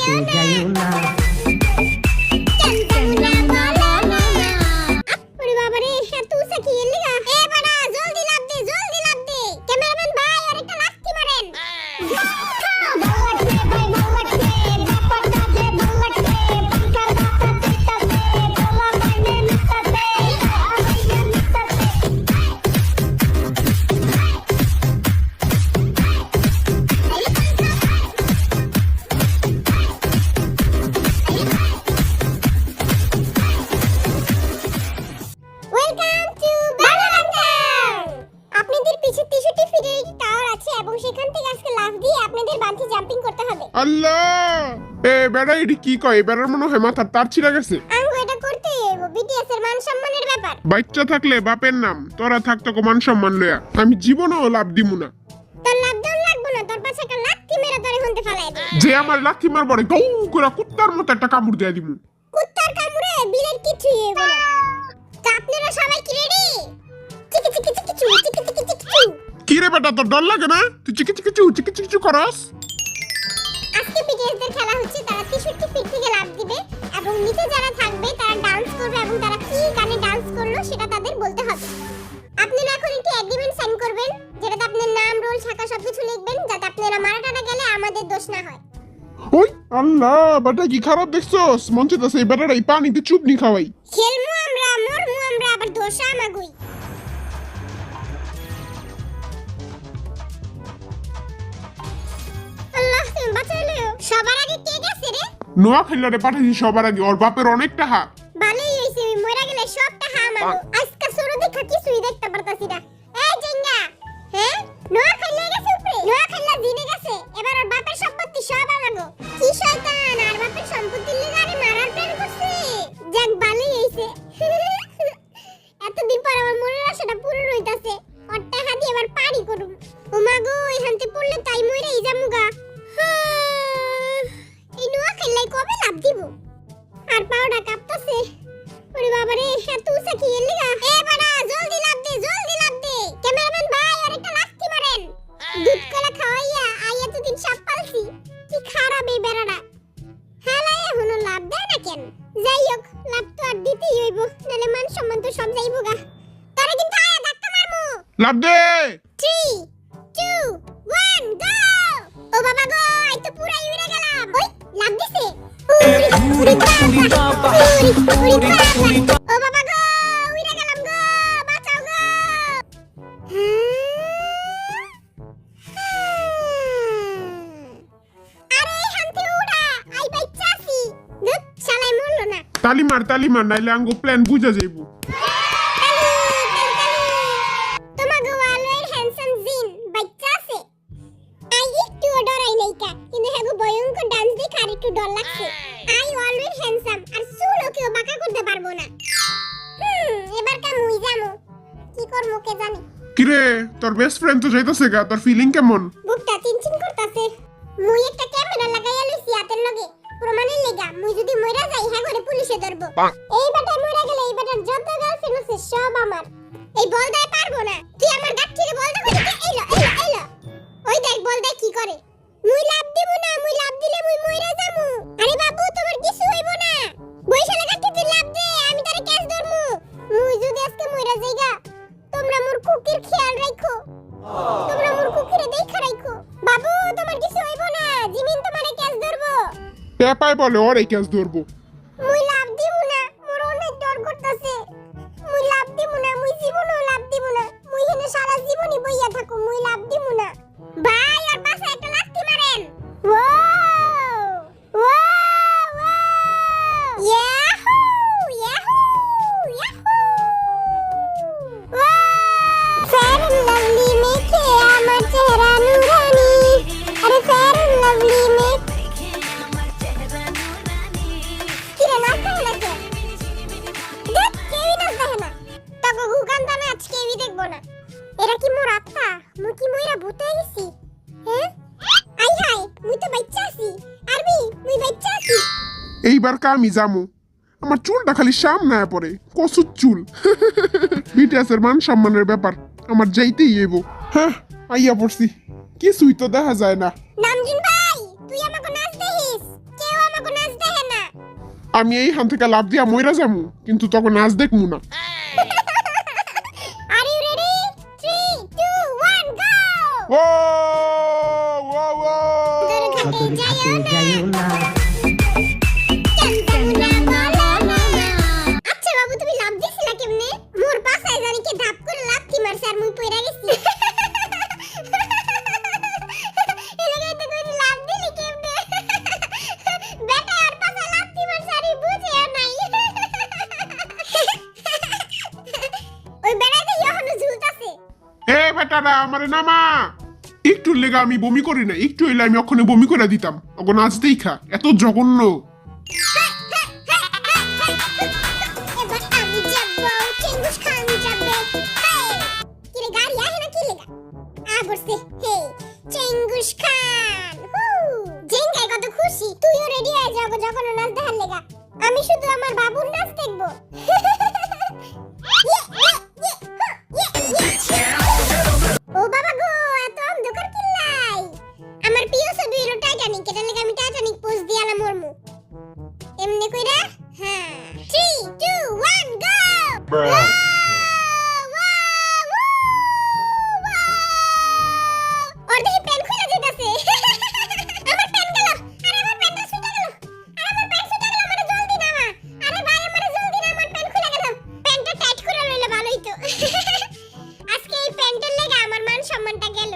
কাছে যাইও না। আল্লাহ, এ বেড়া এডি কি কয়? বেড়ার মনে হয় মাথার তার ছিঁড়ে গেছে। আঙ্গু এটা করতে হইব, বিটিএস এর মান সম্মানের ব্যাপার। বাচ্চা থাকলে বাপের নাম, তোরা থাকতো কো মান সম্মান লয়া। আমি জীবনেও লাভ দিমু না। তোর লাভ দাম লাগবো না, তোর পাশে একটা লাথি মেরে তোরে হন্তে ফেলাই দে। যে আমার লাথি মারবরে গৌ করে কুত্তার মতো একটা কামড় দিয়ে দিমু। কুত্তার কামড়ে বিলের কিছুই হইব না। তা আপনারা সবাই কি রেডি? চিকি চিকি চিকি চু, চিকি চিকি চিকি চু। কি রে বেটা, তোর ডর লাগে না? তুই চিকি চিকি চু করস? আজকে বিটিএস দের খেলা হচ্ছে, তারা 63 ফিট থেকে লাফ দিবে এবং নিচে যারা থাকবে তারা ডান্স করবে এবং তারা কি গানে ডান্স করলো সেটা তাদের বলতে হবে। আপনারা এখন একটি এগ্রিমেন্ট সাইন করবেন, যেটাতে আপনার নাম, রোল, শাখা সবকিছু লিখবেন, যাতে আপনারা মারাটাটা গেলে আমাদের দোষ না হয়। ওই আল্লাহ, বেটা কি খারাপ দেখছস? মন চাইতাছে এই বেটাটা এই পানিতে চুপনি খাওয়াই। খেলমু আমরা, মরমু আমরা, আবার দোষা আমাগুই। আল্লাহ তুমি বাঁচাইলো। সবার আগে কে গেছে রে? নোয়া খেলারে পাঠাইছি সবার আগে, ওর বাপের অনেকটা হাত। ভালোই হইছে, আমি মরে গেলে সবটা আমাগো। আজকে সরো দেখা কিছুই দেখতে পারতাছি না। এই জেঙ্গা, হ্যাঁ নোয়া খেলে গেছে উপরে, নোয়া খেলা জিনে গেছে, এবার ওর বাপের সম্পত্তি সব আমাগো। কি শয়তান, আর বাপের সম্পত্তি লিগারে মারার প্ল্যান করছে। যাক ভালোই হইছে। এতদিন পর আমার মনের আশাটা পূরণ হইতাছে। ওর টাকা দিয়ে এবার পারি করুম। ওমাগো এখানতে পড়লে তাই মরেই যামুগা। এই নোয়া খেলাই কবে লাভ দিব? আর পাউডা কাঁপতাছে। ওরে বাবা রে, এত উঁচা কি এর লিগা? এ বাড়া জলদি লাভ দে, জলদি লাভ দে। ক্যামেরাম্যান ভাই আর একটা লাথি মারেন। দুধ কলা খাওয়াইয়া আই এতদিন সাপ পালছি। কি খারাপ এই বেড়াটা। হালাই এখনো লাভ দেয় না কেন? যাই হোক, লাভ তো আর দিতেই হইব, নাহলে মান সম্মান তো সব যাইব গা। তারা কিন্তু আয়া ধাক্কা মারমু। লাভ দে। 3 2 1 গো। ও বাবা গো, আই তো পুরাই উড়ে গেলাম। ওই লাভ দিছে। উড়ি বাবা, উড়ি বাবা। ও বাবা গো, উড়ে গেলাম গো, বাঁচাও গো। আরে হানতে উড়া, আই বাইচাছি। দুধ শালাই মরলো না। তালি মার নাইলে আঙ্গো প্ল্যান বুঝা যাইবো। তোমাগো ওয়ালের হ্যান্ডসাম জিন বাচ্চা আছে। আই একটু ডরাই নাইকা, কিন্তু হেগো ভয়ঙ্কর ডান্স দেখে আর একটু ডর লাগছে। আই অলওয়েজ হ্যান্ডসাম, আর চুলও কেউ বাঁকা করতে পারবো না। এবার মুই যামু, কি করমু কে জানি। কিরে, তোর বেস্ট ফ্রেন্ড তো যাইতাছে গা, তোর ফিলিং কেমন? বুকটা চিনচিন করতাছে। মুই একটা ক্যামেরা লাগাইয়া লইছি হাতের লগে, প্রমাণের লাগা। মুই যদি মইরা যাই, হ্যাঁ করে পুলিশে ধরবো। এই বেটা মইরা গেলে এই বেটার যত গার্লফ্রেন্ড আছে সব আমার। এই বল দেয় পারবো না। তুই আমার গাঠিরে বল দে কইতে এলো। ওই দেখ বল দেয় কি করে। মুই লাভ দিব না, মুই লাভ দিলে মুই মইরা যামু। আরে বাবু তোমার কিছু হইব না। বইশালা গাঠিতে লাভ দে, আমি তারে ক্যাচ ধরমু। মুই যদি আজকে মইরা যাইগা, তোমরা মোর কুকির খেয়াল রাখো। তোমরা মোর কুকিরে দেখা রাখো। বাবু তোমার কিছু হইব না, জিমিন তোমারে ক্যাচ ধরবো। পেপাই বলে ওর এই ক্যাচ ধরবো। মুই লাভ দিব না, মোর অনেক ডর করতেছে। মুই লাভ দিব না, মুই জীবনও লাভ দিব না। মুই এখানে সারা জীবনই বইয়া থাকো, মুই লাভ দিব না। ভাই আর পাশে একটা লাথি মারেন। Wow wow yahoo yahoo yahoo. Fair and lovely মেখে আমার চেহারা নুরানি। আরে ফেয়ার এন্ড লাভলি মেখে আমার চেহারা নুরানি। কিরে নাচতে লাগে? দেখ কেউই নাচতে না। তোকে গুগান্দা নাচ কেউই দেখবো না। এরা কি মোর আত্মা? মুই কি মইরা ভূত হয়ে গেছি? হ্যাঁ আই হাই, মুই তো বাচ্চা আছি। আরবি মুই বাচ্চা আছি। এইবার আমি যামু। আমার চুলটা খালি সামনে পড়ে, কসুর চুল। বিটিএসের মান সম্মানের ব্যাপার, আমার যাইতেই হইব। হ্যাঁ আইয়া পড়ছি, কিছুই তো দেখা যায় না। নামজিন ভাই, তুই আমাকে নাচ দেখিস। কেউ আমি এইখান থেকে লাভ দিয়া মইরা যামু, কিন্তু তখন নাচ দেখমু না। আর ইউ রেডি 3 2 1 গো ও ও ও ঘাটে যাইও না আচ্ছা বাবু তুমি লাভ দিছিলা কেমনে মোর পাছায় জানি কে ধাপ করে লাথি মারছে আর মুই পইরা গেছি এলাকায় তো কই লাভ দিলি কেমনে বেটা আর পাছায় লাথি মারছে আর বুঝে নাই ওই বেটা তো এখনো ঝুলতাছে এ বেটারা আমারে নামা। একটু লেগা আমি বমি করি না, একটু এলে আমি ওখানে বমি করে দিতাম। ওগো নাচ দেখা এত জঘন্য। এবার আমি যাব চেঙ্গুস খান যাবে কি রে গাড়ি আহে না কি লেগা বসছে হে চেঙ্গুস খান জেঙ্গাই কত খুশি তুইও রেডি হয়ে যাও যখন নাচ দেখার লেগা আমি শুধু আমার বাবুর নাচ দেখবো ও বাবা গো এত অন্ধকার কিল্লাই আমার প্রিয় ছবি হলো টাইটানিক এটা লেগে আমি টাইটানিক পোজ দিয়ালাম মরমু এমনি কইরা হ্যাঁ 3 2 1 গো ওর দেখি প্যান খুলে যেতেছে আমার প্যান গেল আরে আমার প্যানটা ছুটে গেল আরে আমার প্যান ছুটে গেল আমারে জলদি নামা আরে ভাই আমারে জলদি নামা আমার প্যান খুলে গেল প্যানটা টাইট করে লইলে ভালোই তো আজকে এই প্যান্টের লেগে আমার মান সম্মানটা গেল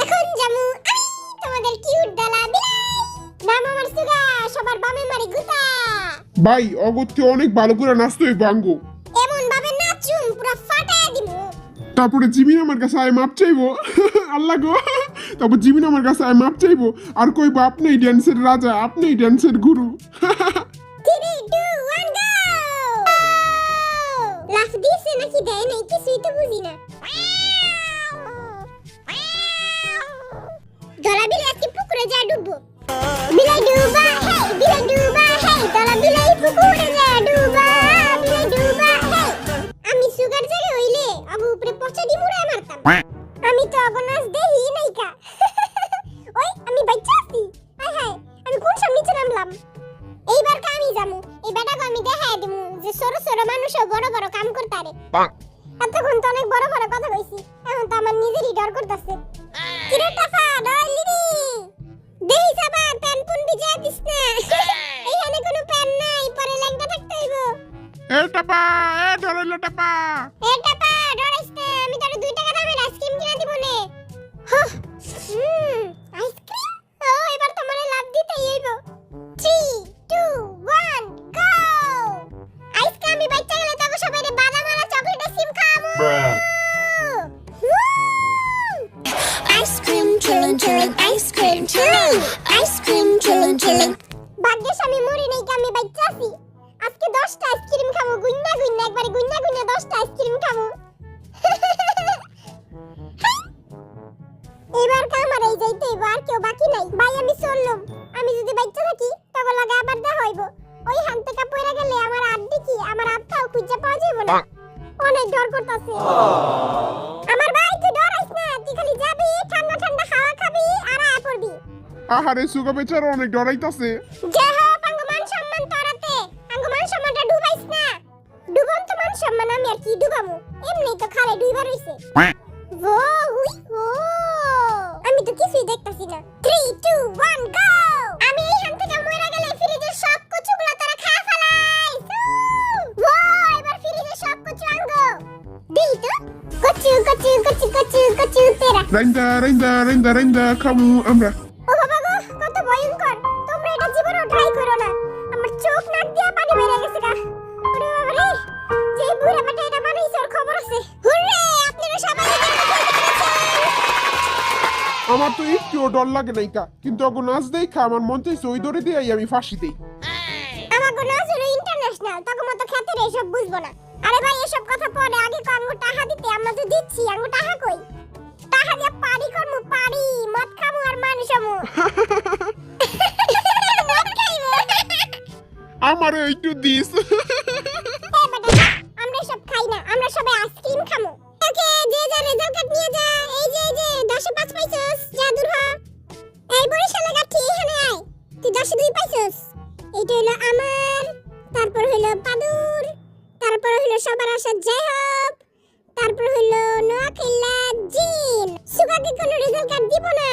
এখন জামু আমি তোমাদের কিউট ডালা বিলাই নাম আমার সুগা সবার বামে মারি গুতা ভাই অগত্যে অনেক ভালো করে নাচতে হইব আঙ্গো। এমন ভাবে নাচুম পুরো ফাটায় দিমু তারপরে জিমিন আমার কাছে আয় মাপ চাইবো আল্লাহ গো। তারপর জিমিন আমার কাছে আয় মাপ চাইবো আর কইবো আপনিই ড্যান্সের রাজা, আপনিই ড্যান্সের গুরু। 3 2 1 গো লাফ দিছে নাকি দেয় নাই কিছুই তো বুঝি না দলা বিলাই আজকে পুকুরে যায় ডুববো বিলাই ডুবা হে বিলাই ডুবা হে দলা বিলাই পুকুরে যায় ডুবা বিলাই ডুবা হে আমি সুগার জায়গা হইলে আবু উপরে পচা ডিমুড়া মারতাম আমি তো অগনাস দেহি নাইকা ওই আমি বাচ্চা আছি হাই হাই আমি কোন সব নিচে নামলাম এইবার কা আমি যামু এই বেটাকে আমি দেখাই দিমু যে ছোট ছোট মানুষও বড় বড় কাম করতারে এতক্ষণ তো অনেক বড় বড় কথা কইছি এখন তো আমার নিজেরই ডর করতেছে কিরে টাফা ডরলি নি দেহি সাবা প্যান পুন ভিজা দিস না এইখানে কোনো প্যান নাই পরে লাগতে থাকতে হইব এ টাপা এ ধরইলো টাপা। এ টাপা ডরাইস না আমি তোরে 2 টাকা দামের আইসক্রিম কিনা দিব নে আইসক্রিম ও এবার তোমারে লাভ দিতেই হইব 3 2 1 গো আইসক্রিম আমি বাচ্চা গেলে তো সবাইরে বাদাম আলা চকলেট আইসক্রিম খাবো Ice cream chilling, chilling, ice cream chilling, ice cream chilling, chilling. ভাগ্যেশ আমি মরি নাই কি আমি বাচ্চা আছি আজকে 10টা আইসক্রিম খাবো গুন্না গুন্না একবারে গুন্না গুন্না 10টা আইসক্রিম খাবো এবার কামার এই যাইতে হইব আর কেউ বাকি নাই ভাই আমি চললাম আমি যদি বাচ্চা থাকি তখন লাগা আবার দেখা হইব ওই হান থেকে পয়রা গেলে আমার আড্ডি কি আমার আত্মাও খুঁজে পাওয়া যাবে না অনেক ডর করতেছে আমার ভাই তুই ডরাইস না তুই খালি যাবি ঠান্ডা ঠান্ডা খাওয়া খাবি আর আয় পড়বি আহারে সুগা বেচারা অনেক ডরাইতাছে। যে হোক আঙ্গমান সম্মান তোরাতে আঙ্গমান সম্মানটা ডুবাইস না ডুবন তো মান সম্মান আমি আর কি ডুবামু এমনি তো খালে ডুইবা রইছে ও হুই হো আমি তো কিছুই দেখতাছি না 3 2 1 গো আমি এইখান থেকে মইরা গেলে ফ্রিজের সব কচুগুলো তোরা খায় ফেলাইস ও এবার ফ্রিজের সব কচু আঙ্গ দেই তো কচু কচু কচু কচু কচু তেরা রাইন্দা রাইন্দা রাইন্দা রাইন্দা খামু আমরা। ও বাবা গো কত ভয়ঙ্কর তোমরা এটা জীবনেও ট্রাই করো না আমার চোখ নাক দিয়ে পানি বেরিয়ে গেছে গা ওরে বাবা রে যে বুড়া বেটা এটা বানাইছে ওর খবর আছে হুররে আপনারা সবাই এটা বলতে পেরেছেন আমার তো একটুও ডর লাগে নাইকা, কিন্তু ওগো নাচ দেখা আমার মন চাইছে ওই দড়ি দিয়ে আমি ফাঁসি দেই। আমার কোন আসলে ইন্টারন্যাশনাল তখন মতো খেতে এসব বুঝবো না আরে ভাই এসব কথা পরে আগে কো আঙ্গু টাকা দিতে আমরা তো দিচ্ছি আঙ্গু টাকা কই টাকা দিয়ে পারি করমু পারি মদ খামু আর মানুষ হমু মদ খাইবো আমার একটু দিস। আমরা সব খাই না আমরা সবাই আইসক্রিম খামু ওকে যে যে রেজাল্ট কার্ড নিয়ে যা এই যে 10 5 পাইছস যা দূর হ এই বরিশালে গাঠি এখানে আয় তুই 10 2 পাইছস এইটা হলো আমার সবার আশা জয় হোক। তারপর হলো নোয়াখিলা জিন সুগাকে কোনো রেজাল্ট কার্ড দিব না।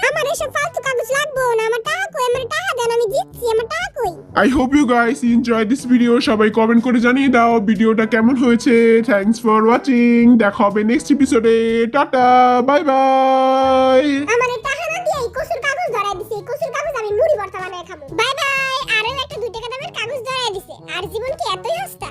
আমার এসব ফালতু কাগজ লাগবো না, আমার টাকা কই, আমার টাকা দেন, আমি জিতছি, আমার টাকা কই। I hope you guys enjoy this video. সবাই কমেন্ট করে জানিয়ে দাও ভিডিওটা কেমন হয়েছে। Thanks for watching. দেখা হবে নেক্সট এপিসোডে। Tata, bye bye. আমার এই টাকা না দিয়ে এই কসুর কাগজ ধরাই দিছে, এই কসুর কাগজ আমি মুড়ি ভর্তা বানায় খাবো। Bye bye. আরো একটা 2 টাকা দামের কাগজ ধরাই দিছে। আর জীবন কি এতই সস্তা?